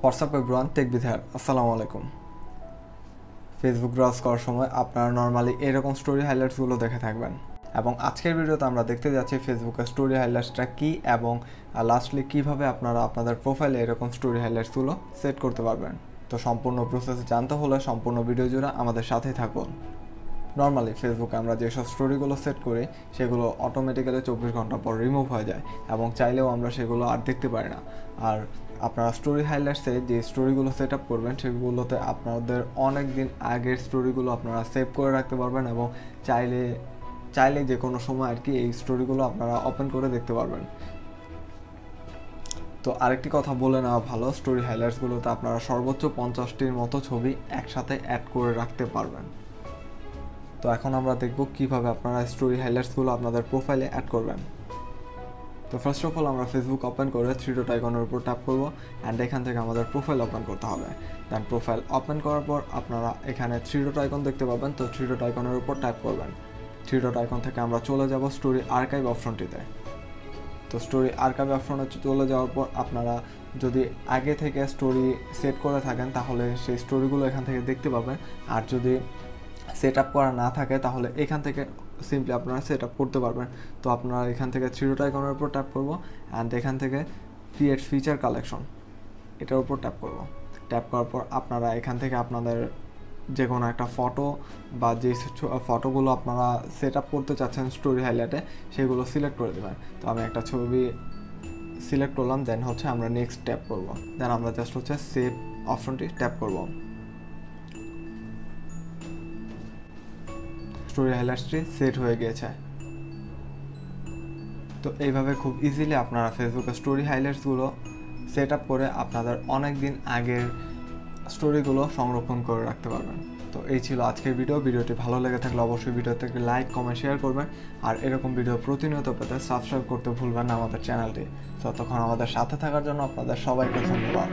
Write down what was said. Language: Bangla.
হোয়াটসঅ্যাপ এভরিওয়ান, টেক বিদ হিয়ার। আসসালামু আলাইকুম। ফেসবুক ব্রাউজ করার সময় আপনারা নর্মালি এরকম স্টোরি হাইলাইটসগুলো দেখে থাকবেন, এবং আজকের ভিডিওতে আমরা দেখতে যাচ্ছি ফেসবুকের স্টোরি হাইলাইটসটা কী এবং লাস্টলি কীভাবে আপনারা আপনাদের প্রোফাইলে এরকম স্টোরি হাইলাইটসগুলো সেট করতে পারবেন। তো সম্পূর্ণ প্রসেস জানতে হলে সম্পূর্ণ ভিডিও জুড়ে আমাদের সাথেই থাকুন। নর্মালি ফেসবুকে আমরা যেসব স্টোরিগুলো সেট করি সেগুলো অটোমেটিক্যালি 24 ঘন্টা পর রিমুভ হয়ে যায় এবং চাইলেও আমরা সেগুলো আর দেখতে পারি না। আর আপনারা স্টোরি হাইলাইটসে যে স্টোরিগুলো সেট আপ করবেন সেগুলোতে আপনাদের অনেক দিন আগের স্টোরিগুলো আপনারা সেভ করে রাখতে পারবেন এবং চাইলে যে কোনো সময় আর কি এই স্টোরিগুলো আপনারা ওপেন করে দেখতে পারবেন। তো আরেকটি কথা বলে নেওয়া ভালো, স্টোরি হাইলাইটসগুলোতে আপনারা সর্বোচ্চ 50টির মতো ছবি একসাথে অ্যাড করে রাখতে পারবেন। তো এখন আমরা দেখব কিভাবে আপনারা স্টোরি হাইলাইটসগুলো আপনাদের প্রোফাইলে অ্যাড করবেন। তো ফার্স্ট অফ অল আমরা ফেসবুক ওপেন করে থ্রি ডট আইকনের উপর ট্যাপ করব অ্যান্ড এখান থেকে আমাদের প্রোফাইল ওপেন করতে হবে। দেন প্রোফাইল ওপেন করার পর আপনারা এখানে থ্রি ডট আইকন দেখতে পাবেন, তো থ্রি ডট আইকনের উপর ট্যাপ করবেন। থ্রি ডট আইকন থেকে আমরা চলে যাব স্টোরি আর্কাইভ অপশনটিতে। তো স্টোরি আর্কাইভ অপশনে চলে যাওয়ার পর আপনারা যদি আগে থেকে স্টোরি সেট করে থাকেন তাহলে সেই স্টোরিগুলো এখান থেকে দেখতে পাবেন, আর যদি সেট আপ করা না থাকে তাহলে এখান থেকে সিম্পলি আপনারা সেট আপ করতে পারবেন। তো আপনারা এখান থেকে থ্রি ডট আইকনের উপর ট্যাপ করব অ্যান্ড এখান থেকে ক্রিয়েট ফিচার কালেকশন এটার উপর ট্যাপ করব। ট্যাপ করার পর আপনারা এখান থেকে আপনাদের যে কোনো একটা ফটো বা যে ফটোগুলো আপনারা সেট আপ করতে চাচ্ছেন স্টোরি হাইলাইটে সেগুলো সিলেক্ট করে দেবেন। তো আমি একটা ছবি সিলেক্ট করলাম, দেন হচ্ছে আমরা নেক্সট ট্যাপ করব, দেন আমরা জাস্ট হচ্ছে সেভ অপশনটি ট্যাপ করব। স্টোরি হাইলাইটসটি সেট হয়ে গিয়েছে। তো এইভাবে খুব ইজিলি আপনারা ফেসবুকে স্টোরি হাইলাইটসগুলো সেট আপ করে আপনাদের অনেক দিন আগের স্টোরিগুলো সংরক্ষণ করে রাখতে পারবেন। তো এই ছিল আজকের ভিডিওটি ভালো লেগে থাকলে অবশ্যই ভিডিওতে লাইক কমেন্ট শেয়ার করবেন, আর এরকম ভিডিও প্রতিনিয়ত পেতে সাবস্ক্রাইব করতে ভুলবেন না আমাদের চ্যানেলটি। ততক্ষণ আমাদের সাথে থাকার জন্য আপনাদের সবাইকে ধন্যবাদ।